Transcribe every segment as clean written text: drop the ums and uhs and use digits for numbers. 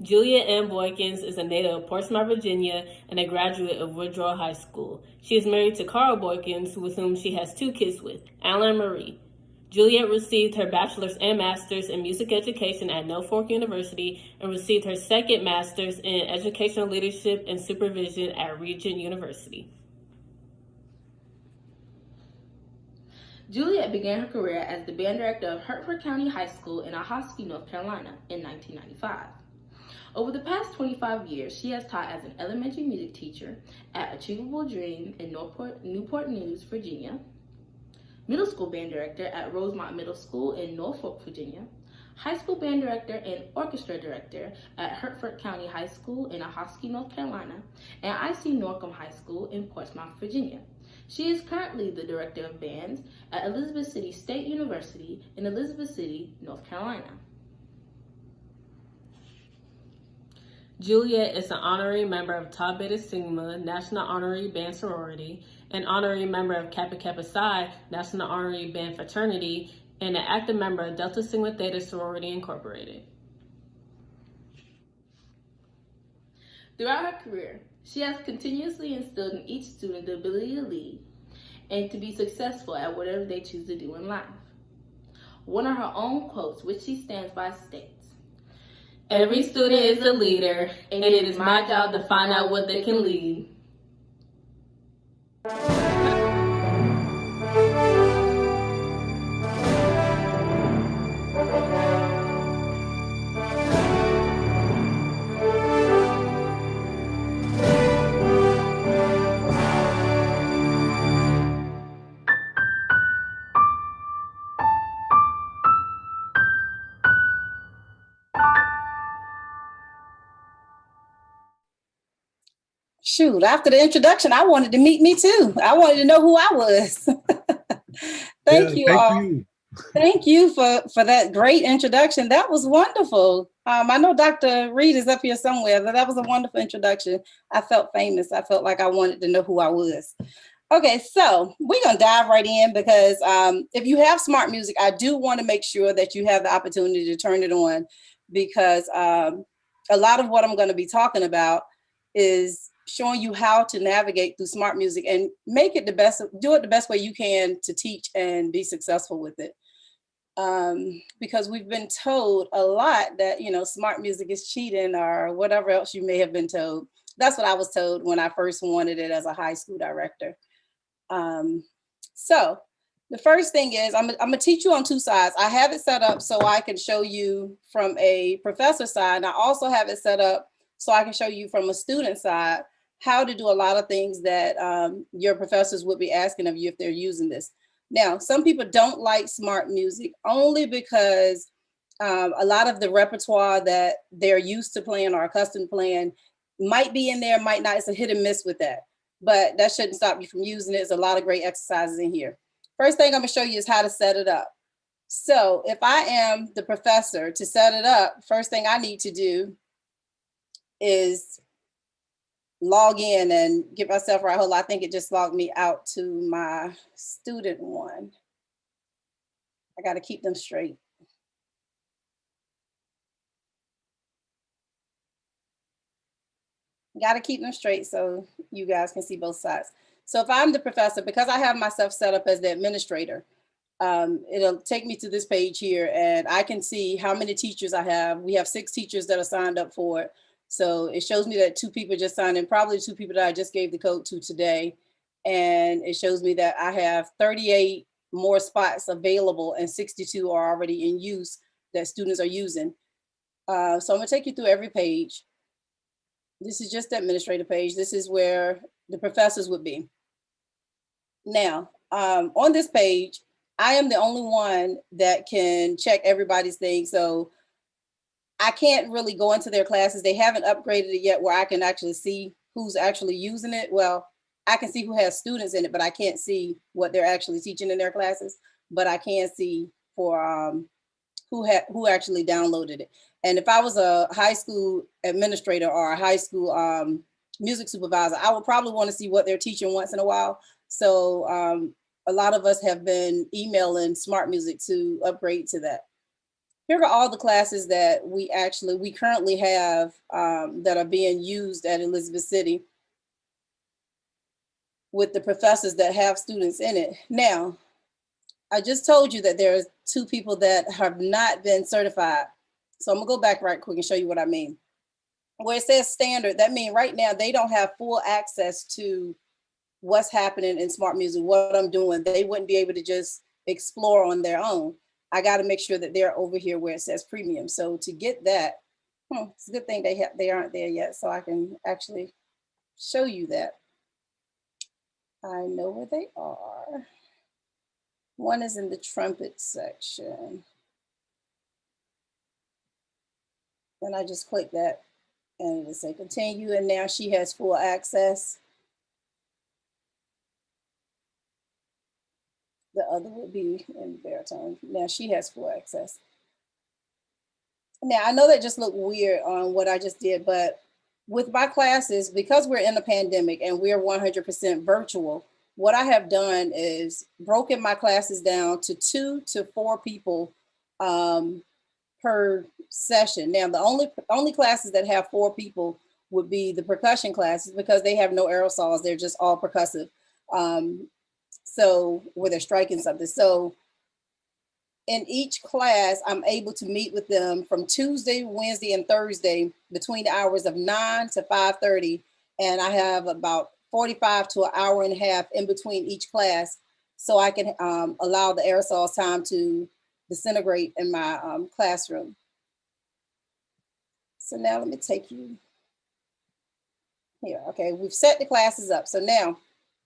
Julia Ann Boykins is a native of Portsmouth, Virginia, and a graduate of Woodrow High School. She is married to Carl Boykins, with whom she has 2 kids with, Alan and Marie. Juliet received her bachelor's and master's in music education at Norfolk University and received her second master's in educational leadership and supervision at Regent University. Juliet began her career as the band director of Hertford County High School in Ahoskie, North Carolina in 1995. Over the past 25 years, she has taught as an elementary music teacher at Achievable Dream in Newport News, Virginia, middle school band director at Rosemont Middle School in Norfolk, Virginia, high school band director and orchestra director at Hertford County High School in Ahoskie, North Carolina, and IC Norcom High School in Portsmouth, Virginia. She is currently the director of bands at Elizabeth City State University in Elizabeth City, North Carolina. Juliet is an honorary member of Tau Beta Sigma National Honorary Band Sorority, an honorary member of Kappa Kappa Psi National Honorary Band Fraternity, and an active member of Delta Sigma Theta Sorority Incorporated. Throughout her career, she has continuously instilled in each student the ability to lead and to be successful at whatever they choose to do in life. One of her own quotes, which she stands by, states, "Every student is a leader, and it is my job to find out what they can lead." Shoot, after the introduction, I wanted to meet me too. I wanted to know who I was. Thank you all. Thank you for that great introduction. That was wonderful. I know Dr. Reid is up here somewhere, but that was a wonderful introduction. I felt famous. I felt like I wanted to know who I was. Okay, so we're going to dive right in because if you have smart music, I do want to make sure that you have the opportunity to turn it on because a lot of what I'm going to be talking about is showing you how to navigate through smart music and make it the best, do it the best way you can to teach and be successful with it. Because we've been told a lot that, you know, smart music is cheating or whatever else you may have been told. That's what I was told when I first wanted it as a high school director. So the first thing is I'm gonna teach you on 2 sides. I have it set up so I can show you from a professor side. And I also have it set up so I can show you from a student side how to do a lot of things that your professors would be asking of you if they're using this. Now, some people don't like smart music only because a lot of the repertoire that they're used to playing or accustomed playing might be in there, might not. It's a hit and miss with that. but that shouldn't stop you from using it. There's a lot of great exercises in here. First thing I'm gonna show you is how to set it up. So if I am the professor, to set it up, first thing I need to do is log in and get myself right. Hold on, I think it just logged me out to my student one. I got to keep them straight. Got to keep them straight so you guys can see both sides. So if I'm the professor, because I have myself set up as the administrator, it'll take me to this page here and I can see how many teachers I have. We have 6 teachers that are signed up for it. So it shows me that 2 people just signed in, probably 2 people that I just gave the code to today. And it shows me that I have 38 more spots available and 62 are already in use that students are using. So I'm gonna take you through every page. This is just the administrative page. This is where the professors would be. Now, on this page, I am the only one that can check everybody's thing. So I can't really go into their classes. They haven't upgraded it yet where I can actually see who's actually using it. Well, I can see who has students in it, but I can't see what they're actually teaching in their classes. But I can see for who actually downloaded it. And if I was a high school administrator or a high school music supervisor, I would probably want to see what they're teaching once in a while. So a lot of us have been emailing SMARTMUSIC to upgrade to that. Here are all the classes that we currently have that are being used at Elizabeth City with the professors that have students in it. Now, I just told you that there's 2 people that have not been certified. So I'm gonna go back right quick and show you what I mean. Where it says standard, that means right now they don't have full access to what's happening in SMARTMUSIC, what I'm doing. They wouldn't be able to just explore on their own. I got to make sure that they're over here where it says premium. So to get that, it's a good thing they aren't there yet, so I can actually show you that. I know where they are. One is in the trumpet section. And I just click that and it'll say continue, and now she has full access. The other would be in baritone. Now she has full access. Now I know that just looked weird on what I just did, but with my classes, because we're in a pandemic and we're 100% virtual, what I have done is broken my classes down to 2 to 4 people per session. Now the only classes that have 4 people would be the percussion classes because they have no aerosols. They're just all percussive. So where they're striking something. So in each class, I'm able to meet with them from Tuesday, Wednesday, and Thursday between the hours of 9 to 5:30. And I have about 45 to an hour and a half in between each class. So I can allow the aerosols time to disintegrate in my classroom. So now let me take you here. Okay, we've set the classes up. So now,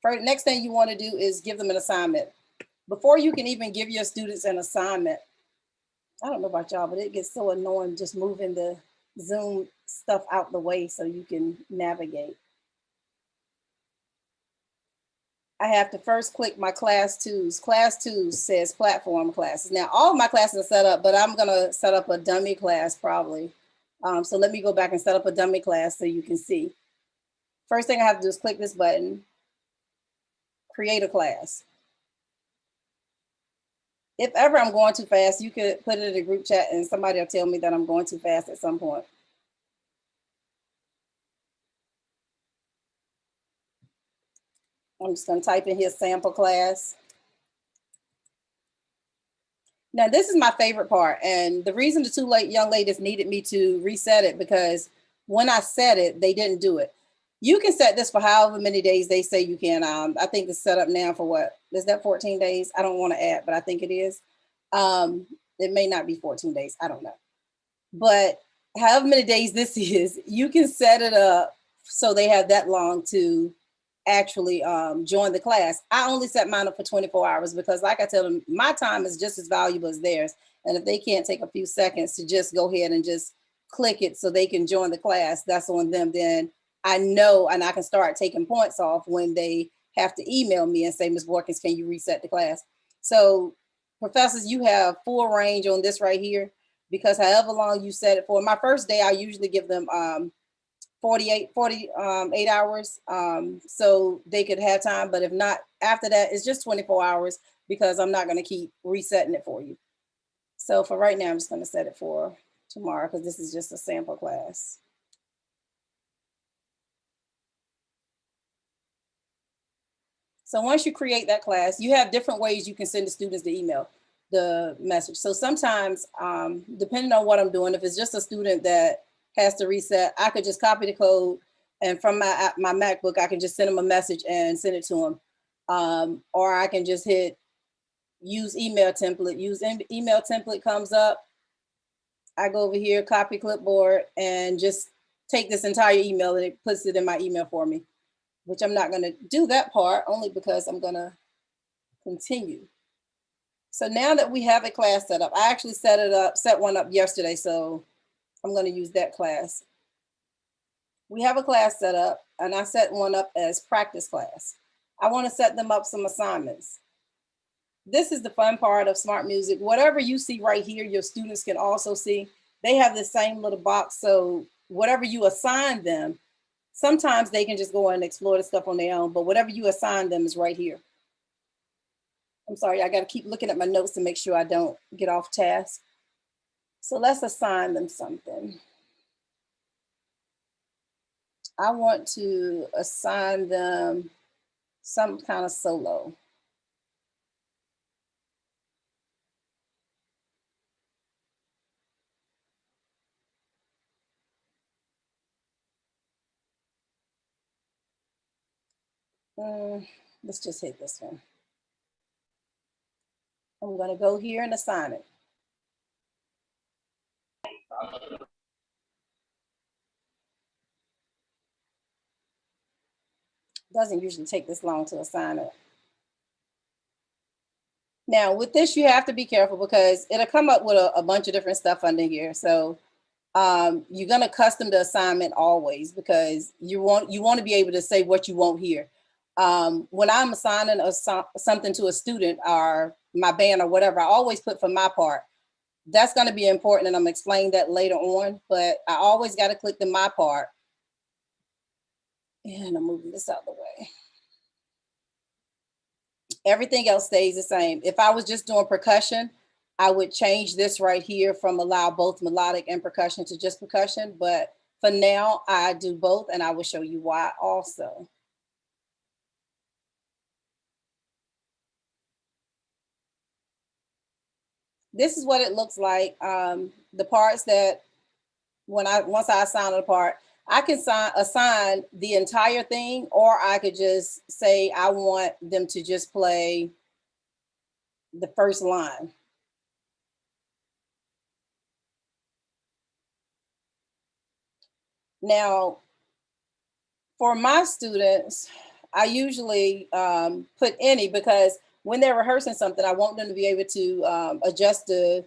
next thing you want to do is give them an assignment. Before you can even give your students an assignment, I don't know about y'all, but it gets so annoying just moving the Zoom stuff out the way so you can navigate. I have to first click my class 2s. Class 2 says platform classes. Now, all of my classes are set up, but I'm gonna set up a dummy class probably. So let me go back and set up a dummy class so you can see. First thing I have to do is click this button, create a class. If ever I'm going too fast, you could put it in the group chat and somebody will tell me that I'm going too fast at some point. I'm just going to type in here sample class. Now, this is my favorite part. And the reason the 2 young ladies needed me to reset it because when I set it, they didn't do it. You can set this for however many days they say you can. I think it's set up now for what? Is that 14 days? I don't want to add, but I think it is. It may not be 14 days. I don't know. But however many days this is, you can set it up so they have that long to actually join the class. I only set mine up for 24 hours because like I tell them, my time is just as valuable as theirs. And if they can't take a few seconds to just go ahead and just click it so they can join the class, that's on them. Then I know, and I can start taking points off when they have to email me and say, Ms. Boykins, can you reset the class? So professors, you have full range on this right here, because however long you set it for. My first day, I usually give them 48 hours, so they could have time. But if not, after that, it's just 24 hours, because I'm not going to keep resetting it for you. So for right now, I'm just going to set it for tomorrow, because this is just a sample class. So once you create that class, you have different ways you can send the students the email, the message. So sometimes, depending on what I'm doing, if it's just a student that has to reset, I could just copy the code, and from my MacBook, I can just send them a message and send it to them. Or I can just hit use email template. Use email template comes up. I go over here, copy clipboard, and just take this entire email, and it puts it in my email for me, which I'm not going to do that part, only because I'm going to continue. So now that we have a class set up, I actually set one up yesterday, so I'm going to use that class. We have a class set up, and I set one up as practice class. I want to set them up some assignments. This is the fun part of SMARTMUSIC. Whatever you see right here, your students can also see. They have the same little box, so whatever you assign them, sometimes they can just go and explore the stuff on their own, but whatever you assign them is right here. I'm sorry, I got to keep looking at my notes to make sure I don't get off task. So let's assign them something. I want to assign them some kind of solo. Let's just hit this one. I'm going to go here and assign it. Doesn't usually take this long to assign it. Now with this, you have to be careful, because it'll come up with a bunch of different stuff under here. So you're going to custom the assignment always, because you want to be able to say what you want here. When I'm assigning something to a student or my band or whatever, I always put for my part. That's going to be important, and I'm explaining that later on, but I always got to click the my part. And I'm moving this out of the way. Everything else stays the same. If I was just doing percussion, I would change this right here from allow both melodic and percussion to just percussion. But for now, I do both, and I will show you why also. This is what it looks like. The parts that once I assign a part, I can assign the entire thing, or I could just say I want them to just play the first line. Now, for my students, I usually put any, because when they're rehearsing something, I want them to be able to adjust the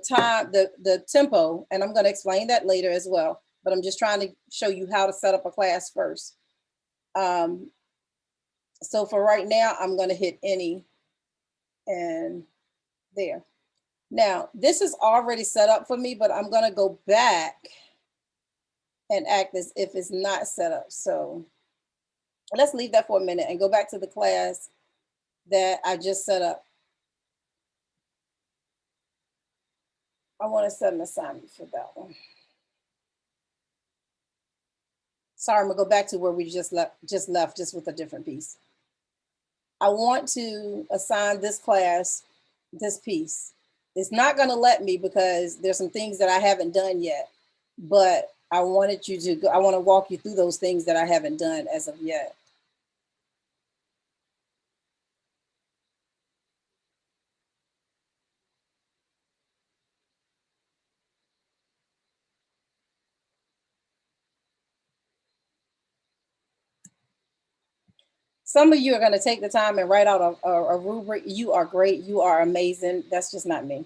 time, the tempo, and I'm going to explain that later as well. But I'm just trying to show you how to set up a class first. So for right now, I'm going to hit any, and there. Now, this is already set up for me, but I'm going to go back and act as if it's not set up. So let's leave that for a minute and go back to the class that I just set up. I want to set an assignment for that one. Sorry, I'm gonna go back to where we just left just with a different piece. I want to assign this class this piece. It's not gonna let me, because there's some things that I haven't done yet, but I wanted you to go, I want to walk you through those things that I haven't done as of yet. Some of you are going to take the time and write out a rubric. You are great. You are amazing. That's just not me.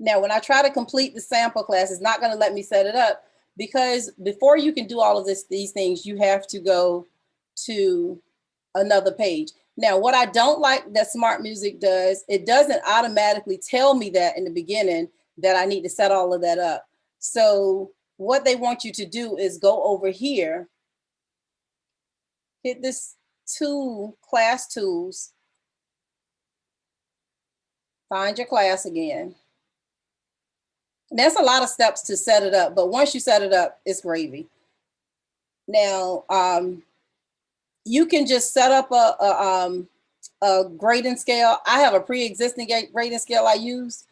Now, when I try to complete the sample class, it's not going to let me set it up, because before you can do all of these things, you have to go to another page. Now, what I don't like that SMARTMUSIC does, it doesn't automatically tell me that in the beginning that I need to set all of that up. So what they want you to do is go over here, hit this tool, class tools, find your class again. There's a lot of steps to set it up, but once you set it up, it's gravy. Now, you can just set up a grading scale. I have a pre-existing grading scale I use.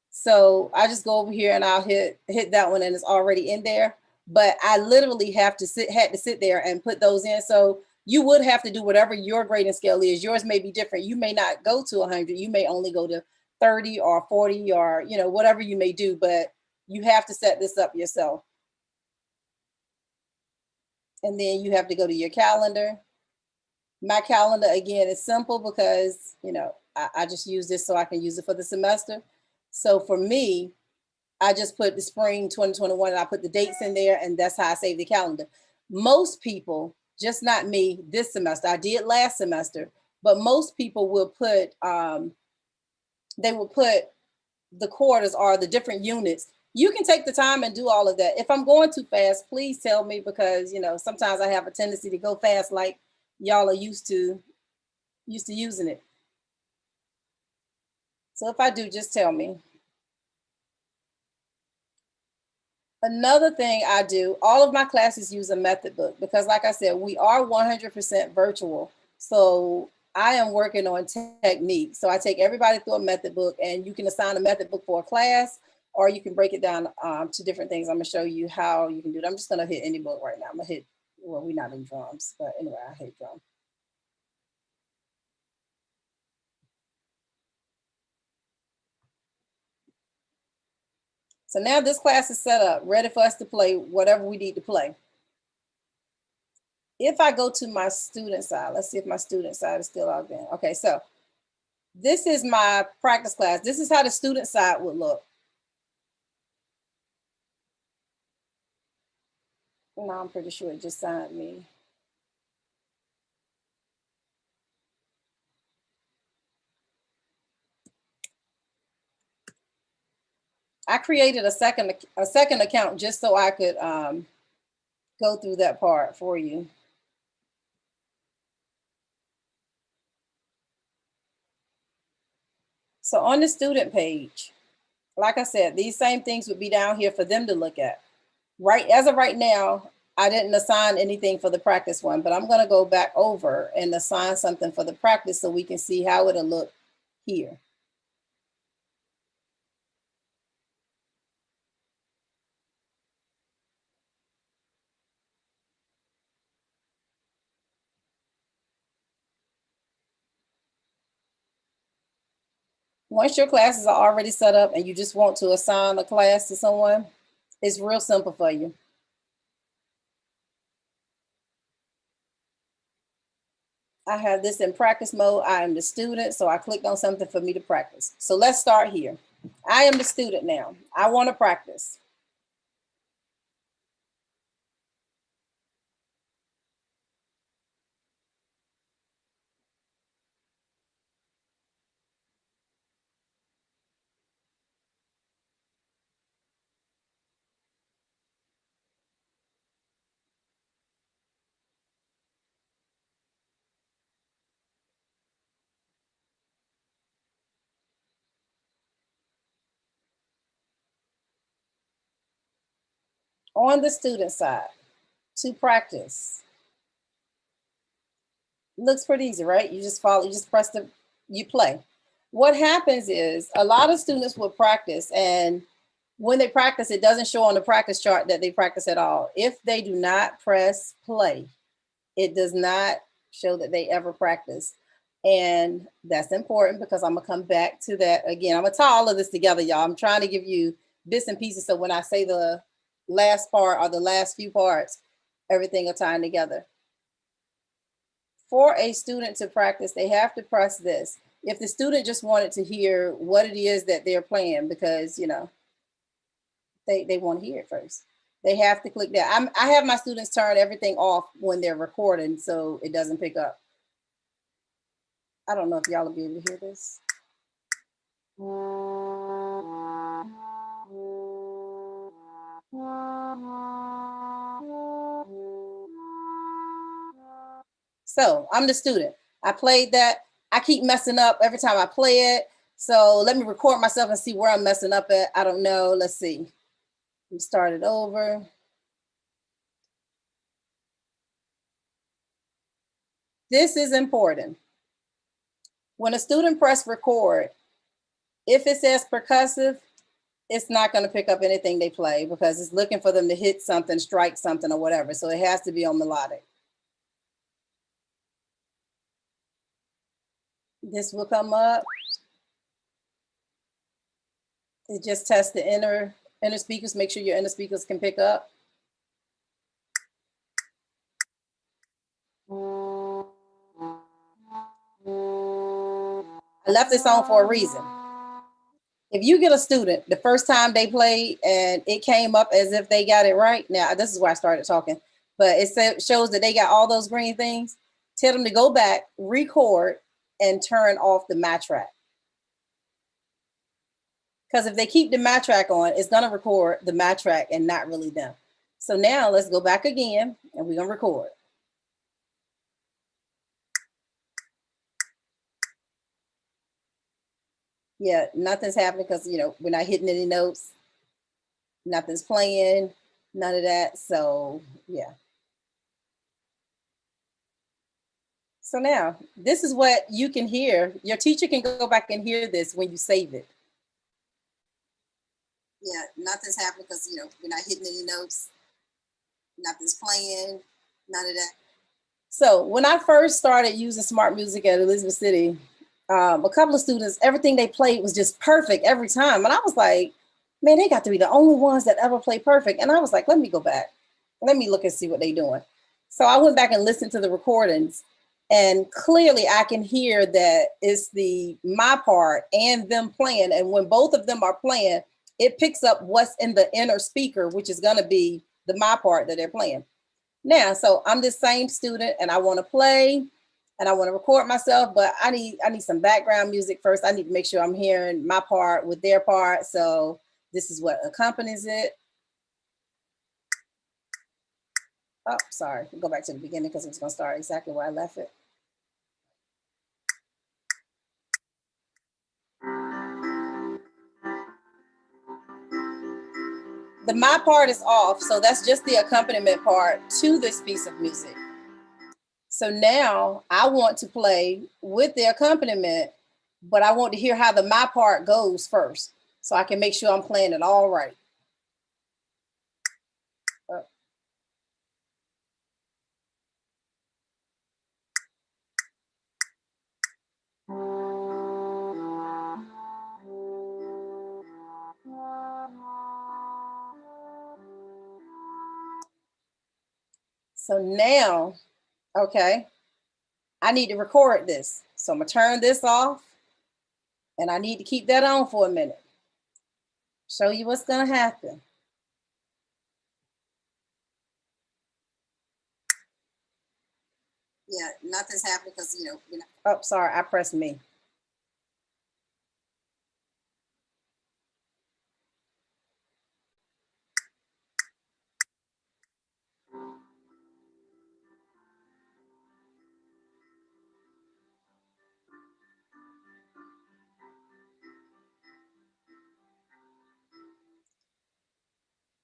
So I just go over here and I'll hit that one and it's already in there. But I literally had to sit there and put those in. So you would have to do whatever your grading scale is. Yours may be different. You may not go to 100. You may only go to 30 or 40 or, you know, whatever you may do, but you have to set this up yourself. And then you have to go to your calendar. My calendar, again, is simple because, you know, I just use this so I can use it for the semester. So for me, I just put the spring 2021 and I put the dates in there, and that's how I save the calendar. Most people, just not me this semester, I did last semester, but most people will put, they will put the quarters or the different units. You can take the time and do all of that. If I'm going too fast, please tell me, because, you know, sometimes I have a tendency to go fast like y'all are used to using it. So if I do, just tell me. Another thing I do, all of my classes use a method book because, like I said, we are 100% virtual. So I am working on technique. So I take everybody through a method book, and you can assign a method book for a class, or you can break it down to different things. I'm gonna show you how you can do it. I'm just gonna hit any book right now. I'm gonna hit, well, we're not in drums, but anyway, I hate drums. So now this class is set up, ready for us to play whatever we need to play. If I go to my student side, let's see if my student side is still logged in. Okay, so this is my practice class. This is how the student side would look. No, I'm pretty sure it just signed me. I created a second account just so I could go through that part for you. So on the student page, like I said, these same things would be down here for them to look at. Right, as of right now, I didn't assign anything for the practice one, but I'm going to go back over and assign something for the practice so we can see how it'll look here. Once your classes are already set up and you just want to assign a class to someone, it's real simple for you. I have this in practice mode. I am the student, so I clicked on something for me to practice. So let's start here. I am the student now. I want to practice. On the student side, to practice. Looks pretty easy, right? You just follow, you just press you play. What happens is a lot of students will practice, and when they practice, it doesn't show on the practice chart that they practice at all. If they do not press play, it does not show that they ever practice. And that's important because I'm gonna come back to that again. I'm gonna tie all of this together, y'all. I'm trying to give you bits and pieces so when I say the last part or the last few parts, everything will tie together. For a student to practice, they have to press this. if the student just wanted to hear what it is that they're playing, because, you know, they want to hear it first, they have to click that. I have my students turn everything off when they're recording so it doesn't pick up. I don't know if y'all will be able to hear this. So I'm the student. I played that. I keep messing up every time I play it. So let me record myself and see where I'm messing up at. I don't know. Let's see. We start it over. This is important. When a student press record, if it says percussive, it's not going to pick up anything they play because it's looking for them to hit something, strike something, or whatever. So it has to be on melodic. This will come up. It just tests the inner speakers. Make sure your inner speakers can pick up. I left this on for a reason. If you get a student, the first time they played and it came up as if they got it right, now this is why I started talking, but it shows that they got all those green things, tell them to go back, record, and turn off the mat track. Because if they keep the mat track on, it's gonna record the mat track and not really them. So now let's go back again and we're gonna record. Yeah, nothing's happening because, you know, we're not hitting any notes. Nothing's playing, none of that. So yeah. So now this is what you can hear. Your teacher can go back and hear this when you save it. Yeah, nothing's happening because, you know, we're not hitting any notes. Nothing's playing, none of that. So when I first started using SMARTMUSIC at Elizabeth City, a couple of students, everything they played was just perfect every time. And I was like, man, they got to be the only ones that ever play perfect. And I was like, let me go back. Let me look and see what they're doing. So I went back and listened to the recordings. And clearly I can hear that it's my part and them playing. And when both of them are playing, it picks up what's in the inner speaker, which is going to be my part that they're playing. Now, so I'm the same student and I want to play and I want to record myself, but I need some background music first. I need to make sure I'm hearing my part with their part. So this is what accompanies it. Oh, sorry. We'll go back to the beginning because it's going to start exactly where I left it. My part is off, so that's just the accompaniment part to this piece of music. So now I want to play with the accompaniment, but I want to hear how my part goes first, so I can make sure I'm playing it all right. So now, okay, I need to record this. So I'm gonna turn this off and I need to keep that on for a minute. Show you what's gonna happen. Yeah, nothing's happening because, you know, oh, sorry, I pressed me.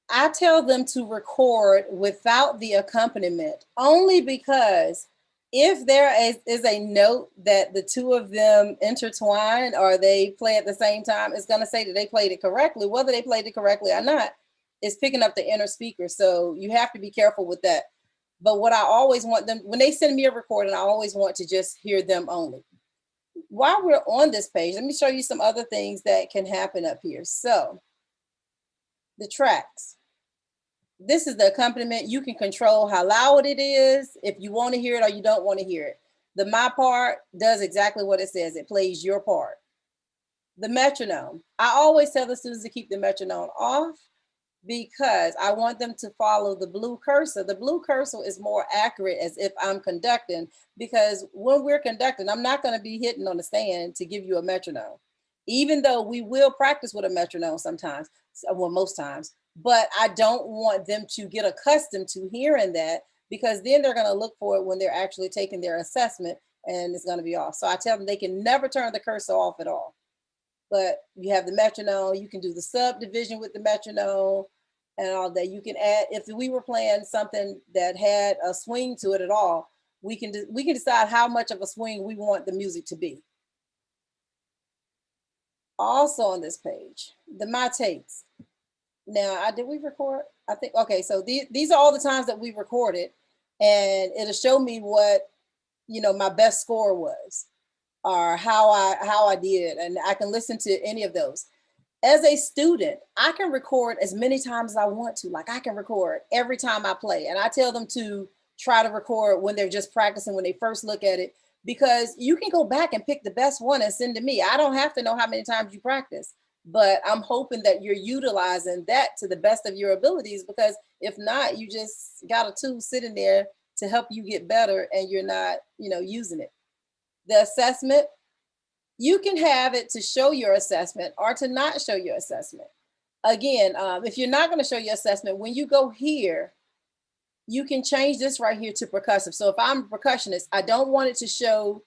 I tell them to record without the accompaniment only because if there is a note that the two of them intertwine or they play at the same time, it's going to say that they played it correctly. Whether they played it correctly or not, it's picking up the inner speaker. So you have to be careful with that. But what I always want them, when they send me a recording, I always want to just hear them only. While we're on this page, let me show you some other things that can happen up here. So the tracks. This is the accompaniment. You can control how loud it is, if you want to hear it or you don't want to hear it. The my part does exactly what it says. It plays your part. The metronome. I always tell the students to keep the metronome off because I want them to follow the blue cursor. The blue cursor is more accurate as if I'm conducting, because when we're conducting, I'm not going to be hitting on the stand to give you a metronome, even though we will practice with a metronome sometimes, well, most times, but I don't want them to get accustomed to hearing that, because then they're going to look for it when they're actually taking their assessment and it's going to be off. So I tell them they can never turn the cursor off at all. But you have the metronome, you can do the subdivision with the metronome and all that. You can add, if we were playing something that had a swing to it at all, we can decide how much of a swing we want the music to be. Also on this page, the my takes. Now, did we record? I think, okay, so these are all the times that we recorded, and it'll show me what, my best score was, or how I did, and I can listen to any of those. As a student, I can record as many times as I want to. Like, I can record every time I play, and I tell them to try to record when they're just practicing, when they first look at it, because you can go back and pick the best one and send to me. I don't have to know how many times you practice, but I'm hoping that you're utilizing that to the best of your abilities, because if not, you just got a tool sitting there to help you get better and you're not, using it. The assessment, you can have it to show your assessment or to not show your assessment. Again, if you're not going to show your assessment, when you go here, you can change this right here to percussive. So if I'm a percussionist, I don't want it to show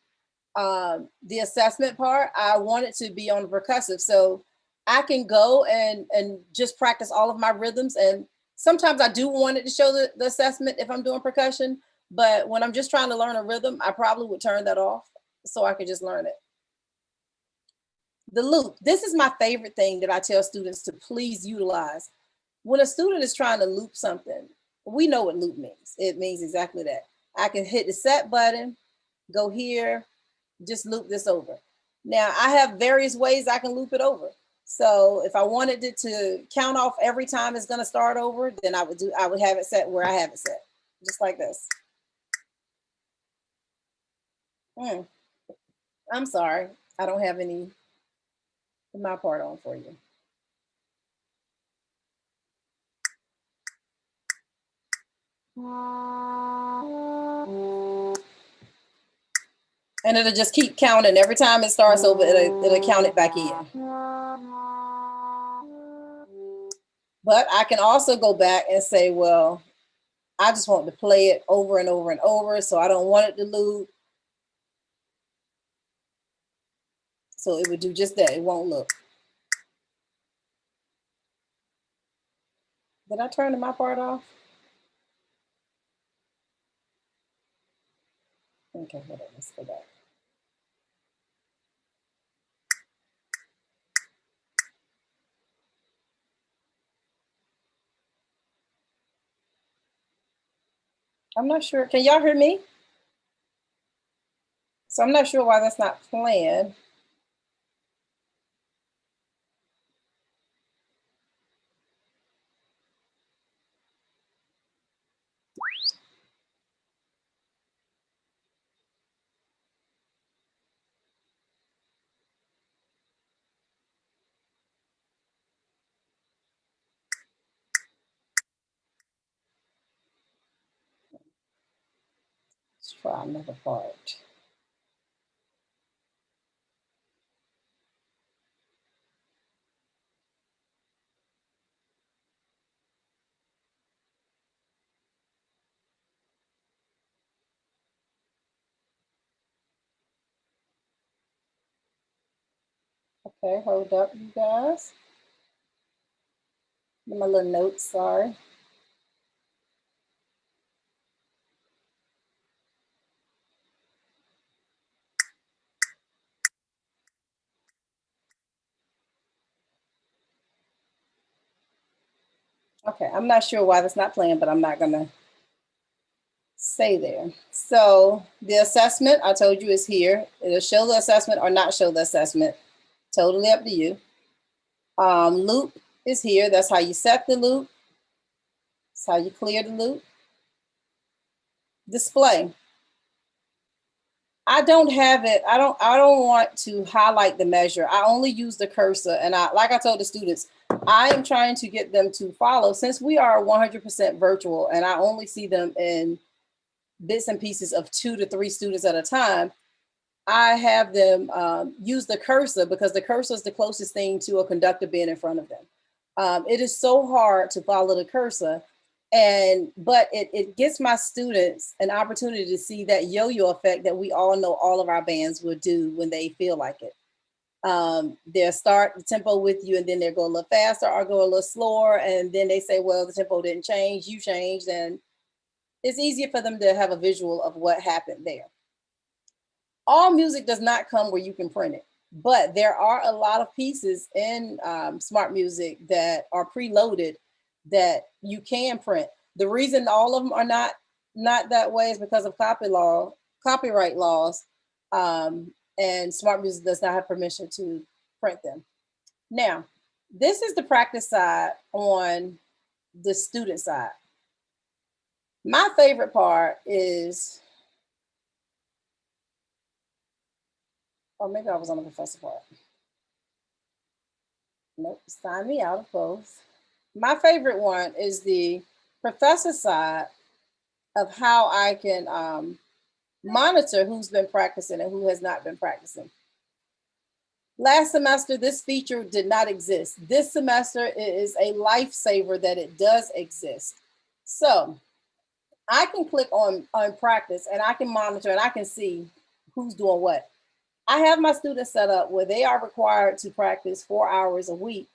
the assessment part. I want it to be on the percussive. So I can go and just practice all of my rhythms. And sometimes I do want it to show the assessment if I'm doing percussion. But when I'm just trying to learn a rhythm, I probably would turn that off so I could just learn it. The loop. This is my favorite thing that I tell students to please utilize. When a student is trying to loop something, we know what loop means. It means exactly that. I can hit the set button, go here, just loop this over. Now, I have various ways I can loop it over. So if I wanted it to count off every time it's going to start over, then I would have it set where I have it set, just like this. I'm sorry, I don't have any my part on for you. And it'll just keep counting. Every time it starts over, it'll count it back in. But I can also go back and say, well, I just want to play it over and over and over, so I don't want it to loop. So it would do just that. It won't loop. Did I turn my part off? Okay, hold on, let's go back. I'm not sure. Can y'all hear me? So I'm not sure why that's not playing. Let's try another part. Okay, hold up, you guys. My little notes, sorry. Okay, I'm not sure why that's not playing, but I'm not gonna say there. So the assessment, I told you, is here. It'll show the assessment or not show the assessment. Totally up to you. Loop is here. That's how you set the loop. That's how you clear the loop. Display. I don't have it. I don't want to highlight the measure. I only use the cursor. And like I told the students, I am trying to get them to follow, since we are 100% virtual and I only see them in bits and pieces of 2 to 3 students at a time. I have them use the cursor, because the cursor is the closest thing to a conductor being in front of them. It is so hard to follow the cursor. But it gives my students an opportunity to see that yo-yo effect that we all know all of our bands will do when they feel like it. They'll start the tempo with you, and then they'll go a little faster or go a little slower, and then they say, well, the tempo didn't change, you changed, and it's easier for them to have a visual of what happened there. All music does not come where you can print it, but there are a lot of pieces in SMARTMUSIC that are preloaded that you can print. The reason all of them are not that way is because of copyright laws, and SMARTMUSIC does not have permission to print them. Now, this is the practice side on the student side. My favorite part is, or maybe I was on the professor part. Nope, sign me out of both. My favorite one is the professor side of how I can monitor who's been practicing and who has not been practicing. Last semester, this feature did not exist. This semester, it is a lifesaver that it does exist. So I can click on practice, and I can monitor, and I can see who's doing what. I have my students set up where they are required to practice 4 hours a week.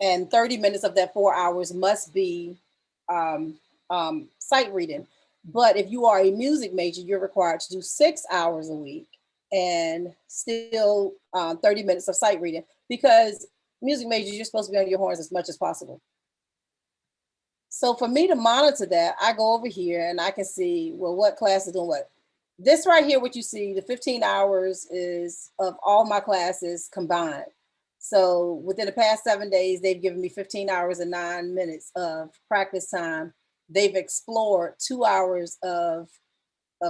And 30 minutes of that 4 hours must be sight reading. But if you are a music major, you're required to do 6 hours a week and still 30 minutes of sight reading, because music majors, you're supposed to be on your horns as much as possible. So for me to monitor that, I go over here and I can see, well, what class is doing what. This right here, what you see, the 15 hours is of all my classes combined. So within the past 7 days, they've given me 15 hours and 9 minutes of practice time. They've explored 2 hours of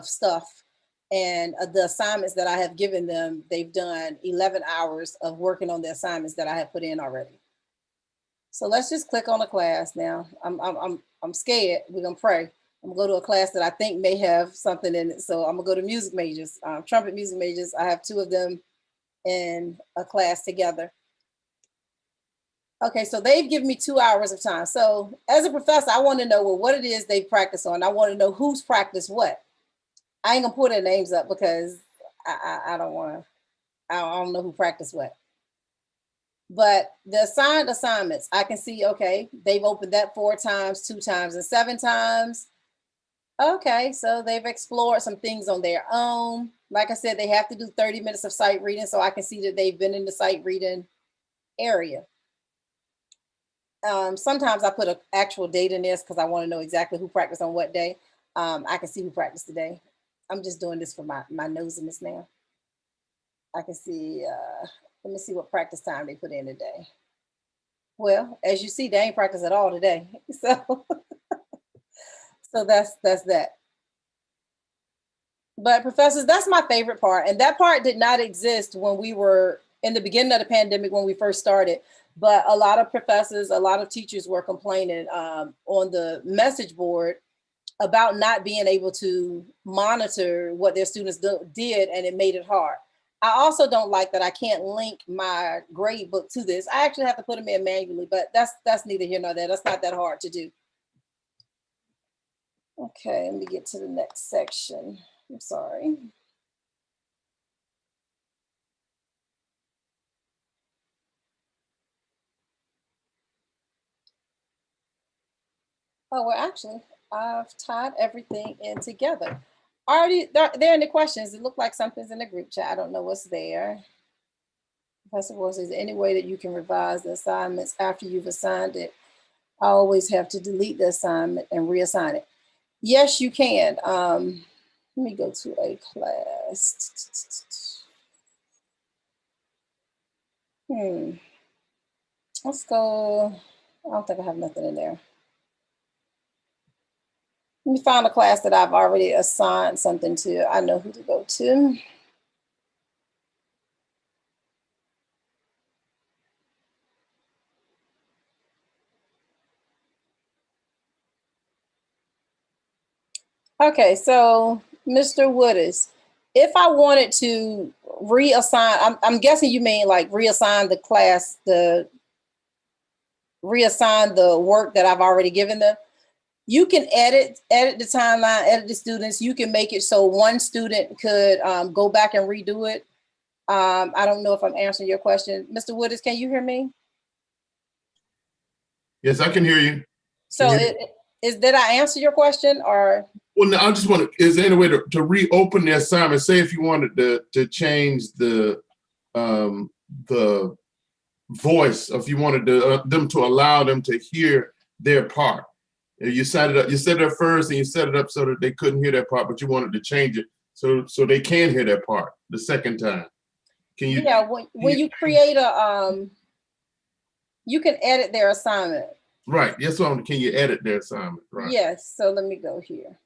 stuff. And the assignments that I have given them, they've done 11 hours of working on the assignments that I have put in already. So let's just click on a class now. I'm scared. We're gonna pray. I'm gonna go to a class that I think may have something in it. So I'm gonna go to music majors, trumpet music majors. I have 2 of them in a class together. Okay, so they've given me 2 hours of time. So as a professor, I want to know, well, what it is they practice on. I want to know who's practiced what. I ain't gonna put their names up because I don't want to. I don't know who practiced what. But the assigned assignments, I can see, okay, they've opened that 4 times, 2 times, and 7 times. Okay, so they've explored some things on their own. Like I said, they have to do 30 minutes of sight reading, so I can see that they've been in the sight reading area. Sometimes I put an actual date in this because I want to know exactly who practiced on what day. I can see who practiced today. I'm just doing this for my nosiness now. I can see, let me see what practice time they put in today. Well, as you see, they ain't practiced at all today. So, so that's that. But professors, that's my favorite part. And that part did not exist when we were in the beginning of the pandemic, when we first started. But a lot of professors, a lot of teachers were complaining on the message board about not being able to monitor what their students did, and it made it hard. I also don't like that I can't link my grade book to this. I actually have to put them in manually, but that's neither here nor there. That's not that hard to do. Okay, let me get to the next section. I'm sorry. Oh, well, actually, I've tied everything in together. Already, there in the questions. It looked like something's in the group chat. I don't know what's there. Professor Wars, is there any way that you can revise the assignments after you've assigned it? I always have to delete the assignment and reassign it. Yes, you can. Let me go to a class. Let's go. I don't think I have nothing in there. Let me find a class that I've already assigned something to. I know who to go to. Okay, so Mr. Woodis, if I wanted to reassign, I'm guessing you mean like reassign the class, reassign the work that I've already given them. You can edit the timeline, edit the students. You can make it so one student could go back and redo it. I don't know if I'm answering your question. Mr. Woodis, can you hear me? Yes, I can hear you. So did I answer your question or? Well, no, I just want to, is there any way to reopen the assignment? Say if you wanted to change the voice, if you wanted them to allow them to hear their part. You set it up, you set it up first and you set it up so that they couldn't hear that part, but you wanted to change it so they can hear that part the second time. Can you? Yeah, when you create you can edit their assignment. Right, yes, can you edit their assignment? Right. Yes, so let me go here.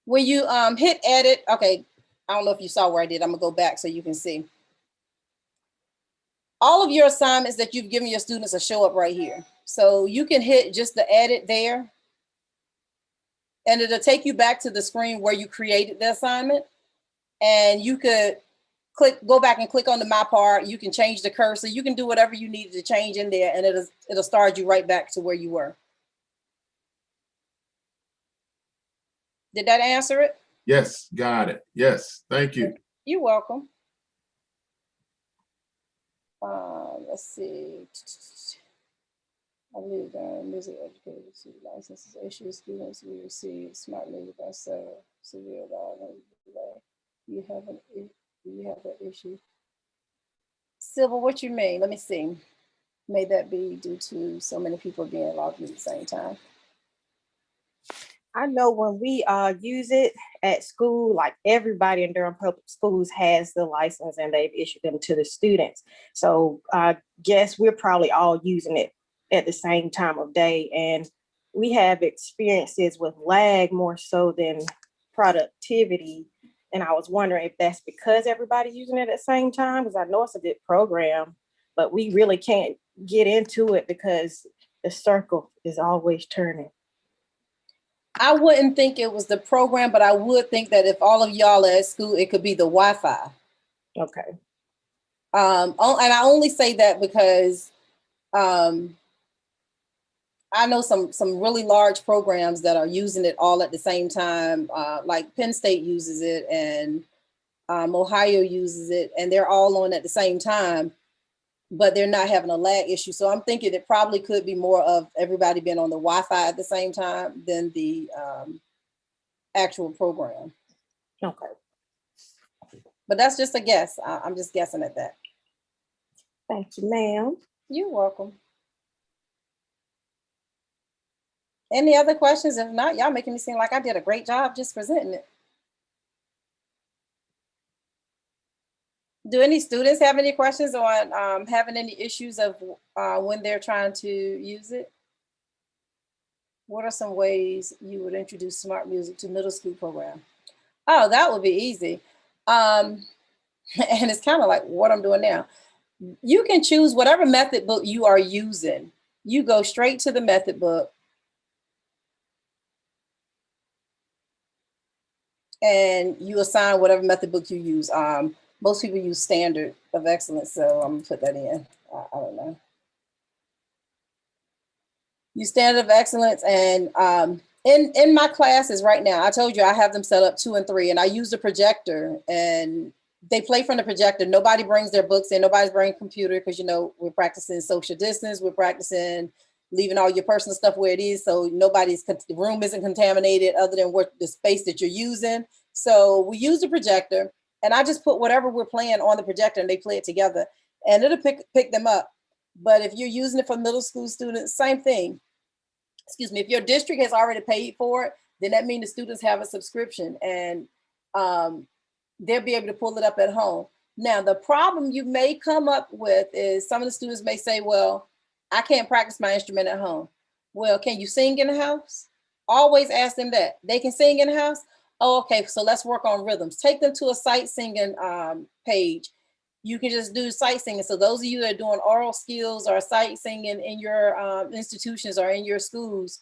When you hit edit, okay, I don't know if you saw where I did. I'm gonna go back so you can see. All of your assignments that you've given your students will show up right here. So you can hit just the edit there and it'll take you back to the screen where you created the assignment. And you could go back and click on the my part. You can change the cursor. You can do whatever you needed to change in there and it'll start you right back to where you were. Did that answer it? Yes, got it. Yes, thank you. You're welcome. Let's see. I believe music educators licenses issue students we receive SMARTMUSIC by severe delay. You have an issue. Silver, what you mean? Let me see. May that be due to so many people being logged in at the same time? I know when we use it at school, like everybody in Durham Public Schools has the license and they've issued them to the students. So I guess we're probably all using it at the same time of day. And we have experiences with lag more so than productivity. And I was wondering if that's because everybody's using it at the same time, because I know it's a good program, but we really can't get into it because the circle is always turning. I wouldn't think it was the program, but I would think that if all of y'all are at school, it could be the Wi-Fi. Okay. And I only say that because I know some really large programs that are using it all at the same time. Like Penn State uses it and Ohio uses it, and they're all on at the same time, but they're not having a lag issue. So I'm thinking it probably could be more of everybody being on the Wi-Fi at the same time than the actual program. Okay. But that's just a guess. I'm just guessing at that. Thank you, ma'am. You're welcome. Any other questions? If not, y'all making me seem like I did a great job just presenting it. Do any students have any questions on having any issues of when they're trying to use it? What are some ways you would introduce SMARTMUSIC to middle school program? Oh, that would be easy. And it's kind of like what I'm doing now. You can choose whatever method book you are using. You go straight to the method book. And you assign whatever method book you use. Most people use Standard of Excellence, so I'm gonna put that in. I don't know. Use Standard of Excellence, and in my classes right now, I told you I have them set up 2 and 3, and I use the projector, and they play from the projector. Nobody brings their books in. Nobody's bringing a computer because, you know, we're practicing social distance. We're practicing leaving all your personal stuff where it is, so the room isn't contaminated other than what the space that you're using. So we use the projector, and I just put whatever we're playing on the projector and they play it together, and it'll pick them up. But if you're using it for middle school students, same thing. Excuse me, if your district has already paid for it, then that means the students have a subscription and they'll be able to pull it up at home. Now, the problem you may come up with is some of the students may say, well, I can't practice my instrument at home. Well, can you sing in the house? Always ask them that. They can sing in the house? Oh, okay, so let's work on rhythms. Take them to a sight singing page. You can just do sight singing. So those of you that are doing oral skills or sight singing in your institutions or in your schools,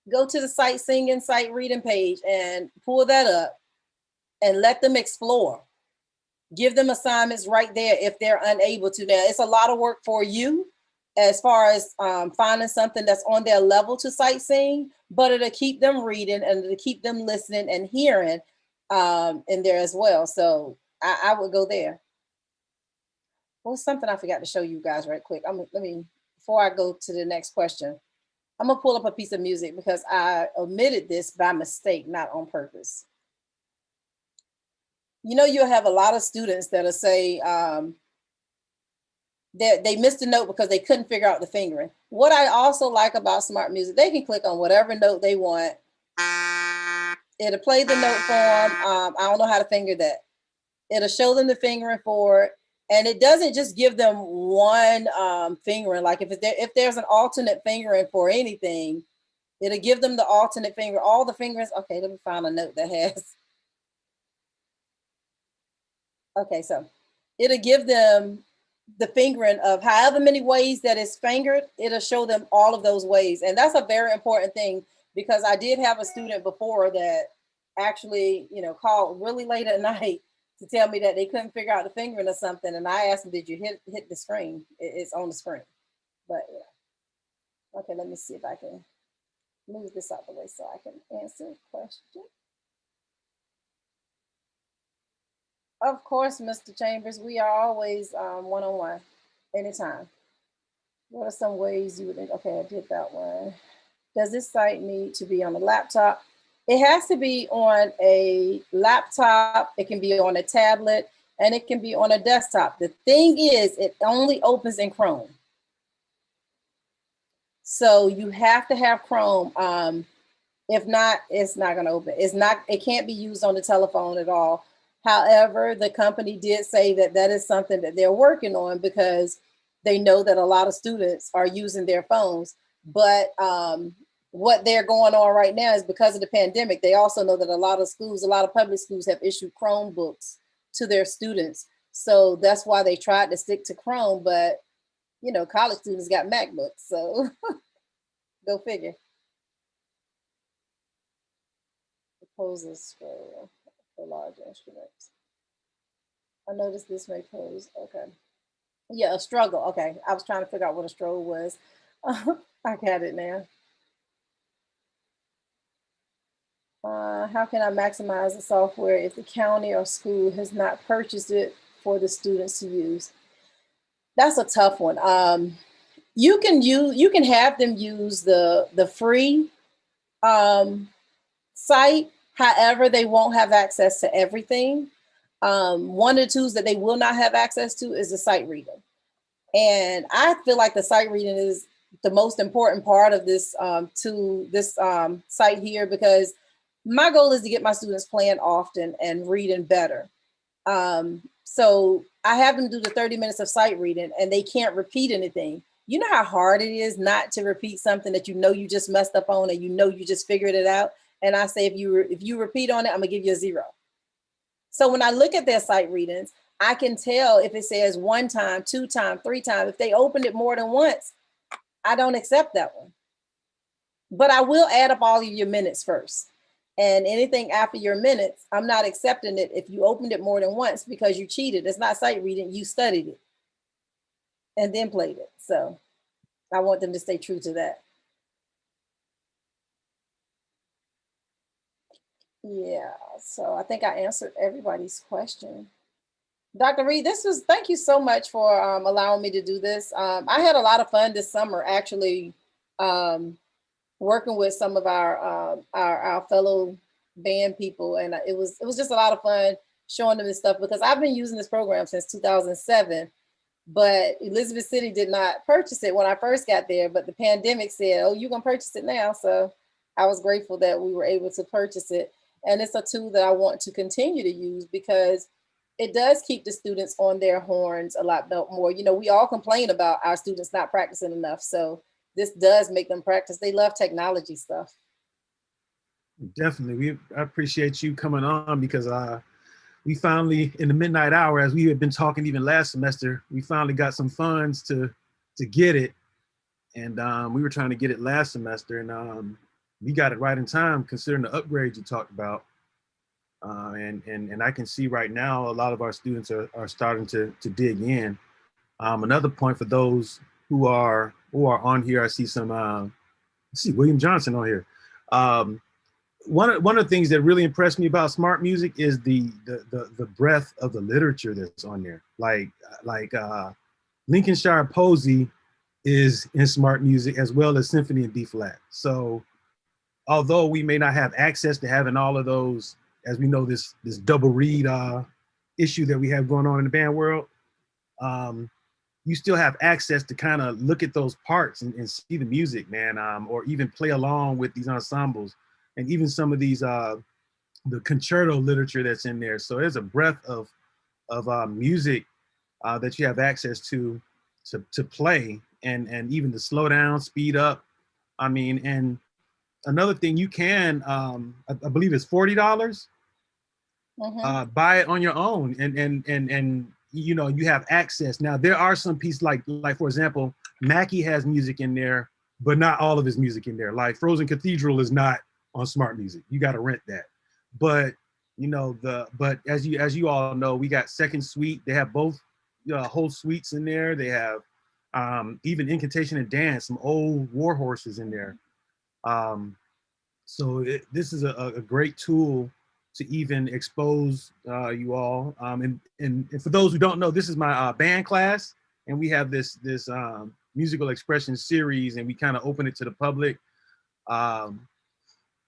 go to the sight singing, sight reading page and pull that up and let them explore. Give them assignments right there if they're unable to. Now, it's a lot of work for you as far as finding something that's on their level to sight sing, but it'll keep them reading and it'll keep them listening and hearing in there as well. So I would go there. What's something I forgot to show you guys right quick? Before I go to the next question, I'm gonna pull up a piece of music because I omitted this by mistake, not on purpose. You know, you'll have a lot of students that'll say that they missed a note because they couldn't figure out the fingering. What I also like about SMARTMUSIC, they can click on whatever note they want. It'll play the note for them. I don't know how to finger that. It'll show them the fingering for it. And it doesn't just give them one fingering. Like if there's an alternate fingering for anything, it'll give them the alternate finger, all the fingerings. Okay, let me find a note that has. Okay, so it'll give them the fingering of however many ways that it's fingered. It'll show them all of those ways. And that's a very important thing because I did have a student before that actually, called really late at night to tell me that they couldn't figure out the fingering or something. And I asked them, did you hit the screen? It's on the screen. But yeah. Okay, let me see if I can move this out the way so I can answer the question. Of course, Mr. Chambers, we are always one-on-one, anytime. What are some ways you would think? Okay, I did that one. Does this site need to be on a laptop? It has to be on a laptop, it can be on a tablet, and it can be on a desktop. The thing is, it only opens in Chrome. So you have to have Chrome. If not, it's not gonna open. It can't be used on the telephone at all. However, the company did say that that is something that they're working on because they know that a lot of students are using their phones. But what they're going on right now is because of the pandemic, they also know that a lot of public schools have issued Chromebooks to their students. So that's why they tried to stick to Chrome, but college students got MacBooks, so go figure. Proposes scroll for large instruments. I noticed this may pose, okay. Yeah, a struggle, okay. I was trying to figure out what a struggle was. I got it now. How can I maximize the software if the county or school has not purchased it for the students to use? That's a tough one. You can have them use the free site. However, they won't have access to everything. One of the tools that they will not have access to is the sight reading. And I feel like the sight reading is the most important part of this site here, because my goal is to get my students playing often and reading better. So I have them do the 30 minutes of sight reading and they can't repeat anything. You know how hard it is not to repeat something that you just messed up on and you just figured it out. And I say, if you repeat on it, I'm gonna give you a 0. So when I look at their sight readings, I can tell if it says 1 time, 2 times, 3 times. If they opened it more than once, I don't accept that one. But I will add up all of your minutes first. And anything after your minutes, I'm not accepting it if you opened it more than once because you cheated. It's not sight reading, you studied it and then played it. So I want them to stay true to that. Yeah, so I think I answered everybody's question. Dr. Reid, thank you so much for allowing me to do this. I had a lot of fun this summer, actually, working with some of our fellow band people, and it was just a lot of fun showing them this stuff because I've been using this program since 2007, but Elizabeth City did not purchase it when I first got there, but the pandemic said, oh, you're gonna purchase it now. So I was grateful that we were able to purchase it. And it's a tool that I want to continue to use because it does keep the students on their horns a lot more. You know, we all complain about our students not practicing enough. So this does make them practice. They love technology stuff. Definitely. I appreciate you coming on, because we finally, in the midnight hour, as we had been talking even last semester, we finally got some funds to get it. And we were trying to get it last semester, and we got it right in time considering the upgrades you talked about. And I can see right now a lot of our students are starting to dig in. Another point for those who are on here, I see some, let's see, William Johnson on here. One of the things that really impressed me about SMARTMUSIC is the breadth of the literature that's on there. Like Lincolnshire Posey is in SMARTMUSIC, as well as Symphony in D flat. So although we may not have access to having all of those, as we know, this double read issue that we have going on in the band world, you still have access to kind of look at those parts and see the music, man, or even play along with these ensembles, and even some of these the concerto literature that's in there. So there's a breadth of music that you have access to play, and even to slow down, speed up. I mean, and another thing, you can, I believe it's $40. Buy it on your own, and you know, you have access. Now there are some pieces like for example, Mackie has music in there, but not all of his music in there. Like Frozen Cathedral is not on SMARTMUSIC. You got to rent that. But you know, but as you all know, we got Second Suite. They have both whole suites in there. They have even Incantation and Dance, some old war horses in there. So this is a great tool to even expose you all. And for those who don't know, this is my band class, and we have this musical expression series, and we kind of open it to the public.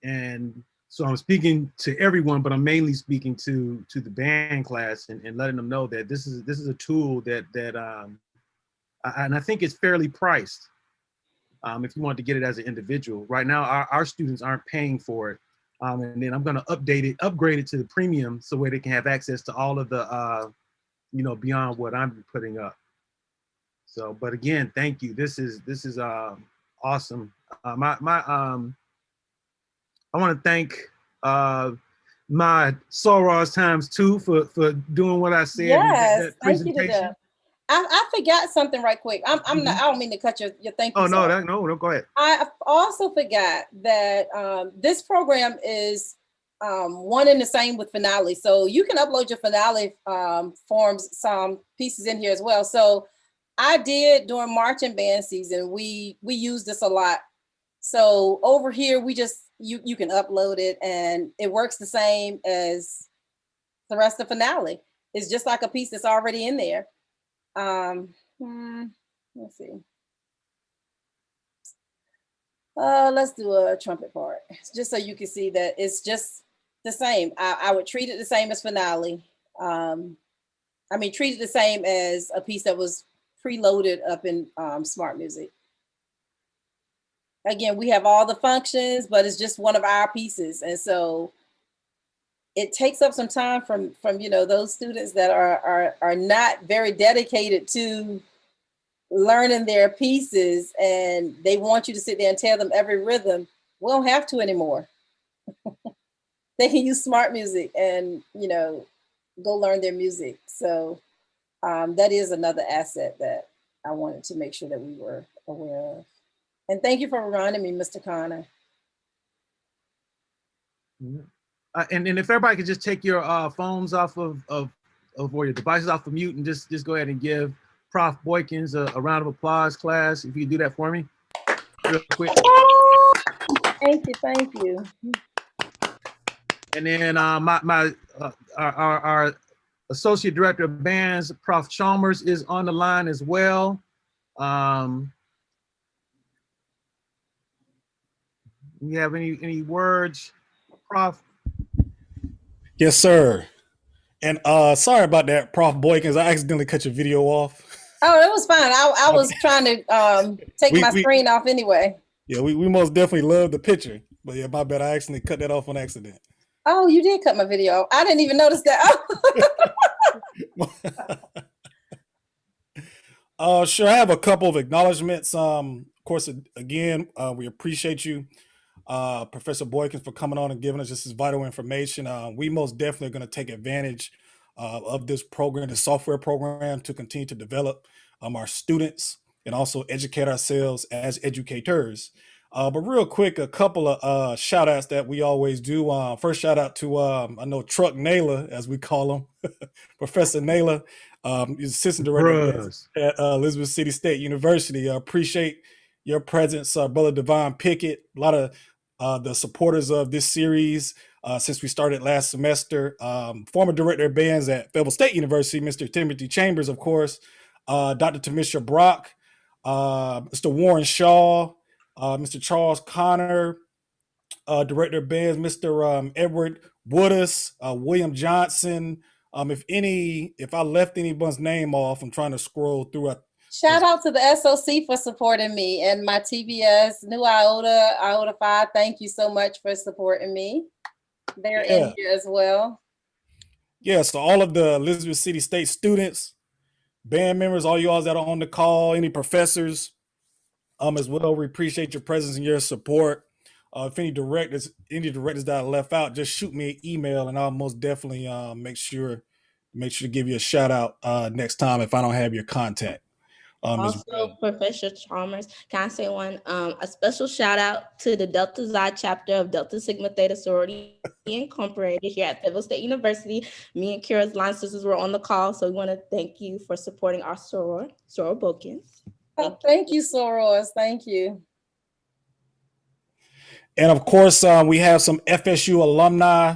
And so I'm speaking to everyone, but I'm mainly speaking to the band class, and letting them know that this is a tool that and I think it's fairly priced. If you want to get it as an individual. Right now, our students aren't paying for it. And then I'm going to upgrade it to the premium, so where they can have access to all of the, you know, beyond what I'm putting up. So, but again, thank you. This is awesome. I want to thank my Sorors ×2 for doing what I said. Yes, that presentation. thank you to them. I forgot something right quick. I'm not, I don't mean to cut your thank you. Oh, no, go ahead. I also forgot that this program is one and the same with Finale. So you can upload your Finale forms, some pieces in here as well. So I did during marching band season, we use this a lot. So over here, we just, you can upload it, and it works the same as the rest of Finale. It's just like a piece that's already in there. Let's see. Let's do a trumpet part, just so you can see that it's just the same. I would treat it the same as Finale. I mean, treat it the same as a piece that was preloaded up in SMARTMUSIC. Again, we have all the functions, but it's just one of our pieces, and so it takes up some time from you know, those students that are not very dedicated to learning their pieces, and they want you to sit there and tell them every rhythm. We don't have to anymore. They can use SMARTMUSIC and, you know, go learn their music. So that is another asset that I wanted to make sure that we were aware of. And thank you for reminding me, Mr. Connor. Yeah. And if everybody could just take your phones off of or your devices off of mute, and just go ahead and give Prof. Boykins a round of applause, class. If you could do that for me, real quick. Thank you. And then our associate director of bands, Prof. Chalmers, is on the line as well. You have any words, Prof? Yes, sir. And sorry about that, Prof. Boykins. I accidentally cut your video off. Oh, it was fine. I was trying to take my screen off anyway. Yeah, we most definitely love the picture. But yeah, my bad. I accidentally cut that off on accident. Oh, you did cut my video. I didn't even notice that. Sure. I have a couple of acknowledgments. Of course, again, we appreciate you, Professor Boykins, for coming on and giving us this vital information. We most definitely are going to take advantage of this program, the software program, to continue to develop our students and also educate ourselves as educators. But real quick, a couple of shout outs that we always do. First shout out to, I know Truck Naylor, as we call him, Professor Naylor, he's assistant director at Elizabeth City State University. I appreciate your presence, Brother Divine Pickett, a lot of the supporters of this series since we started last semester. Former director of bands at Fayetteville State University, Mr. Timothy Chambers, of course, Dr. Tamisha Brock, Mr. Warren Shaw, Mr. Charles Connor, director of bands, Mr. Edward Woodus, William Johnson. If I left anyone's name off, I'm trying to scroll through. Shout out to the SOC for supporting me and my TBS, New Iota 5. Thank you so much for supporting me. They're in here as well. Yeah, so all of the Elizabeth City State students, band members, all you all that are on the call, any professors as well, we appreciate your presence and your support. If any directors that I left out, just shoot me an email and I'll most definitely make sure to give you a shout out next time if I don't have your contact. Also, Professor Chalmers, can I say one? A special shout out to the Delta Xi chapter of Delta Sigma Theta Sorority Incorporated here at Fayetteville State University. Me and Kira's line sisters were on the call, so we want to thank you for supporting our soror Boykins. Thank you, sorors. Thank you. And of course, we have some FSU alumni,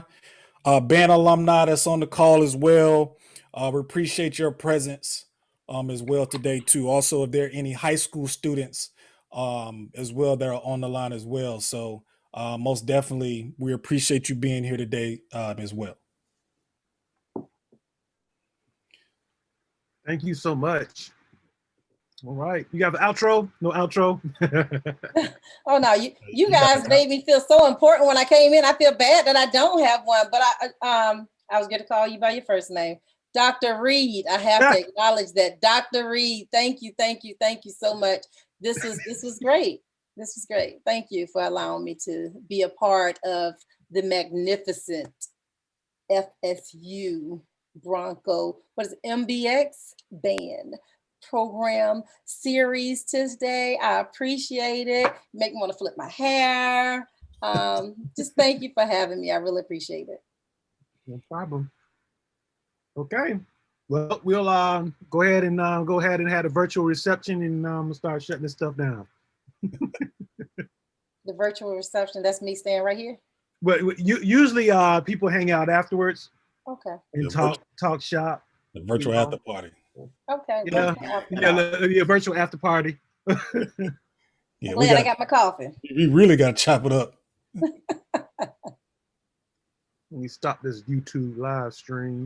band alumni that's on the call as well. We appreciate your presence as well today too. Also, if there are any high school students as well that are on the line as well. So most definitely, we appreciate you being here today as well. Thank you so much. All right, you got the outro? No outro? Oh no, you guys made me feel so important when I came in. I feel bad that I don't have one, but I was going to call you by your first name, Dr. Reid. I have to acknowledge that, Dr. Reid. Thank you so much. This was great. This was great. Thank you for allowing me to be a part of the magnificent FSU Bronco, MBX band program series today. I appreciate it. Make me want to flip my hair. Just thank you for having me. I really appreciate it. No problem. Okay. Well, we'll go ahead and have a virtual reception, and we'll start shutting this stuff down. The virtual reception, that's me staying right here? But usually people hang out afterwards. Okay. And talk shop. The virtual after party. Okay. Yeah, virtual after party. Yeah, glad I got my coffee. We really got to chop it up. Let me stop this YouTube live stream.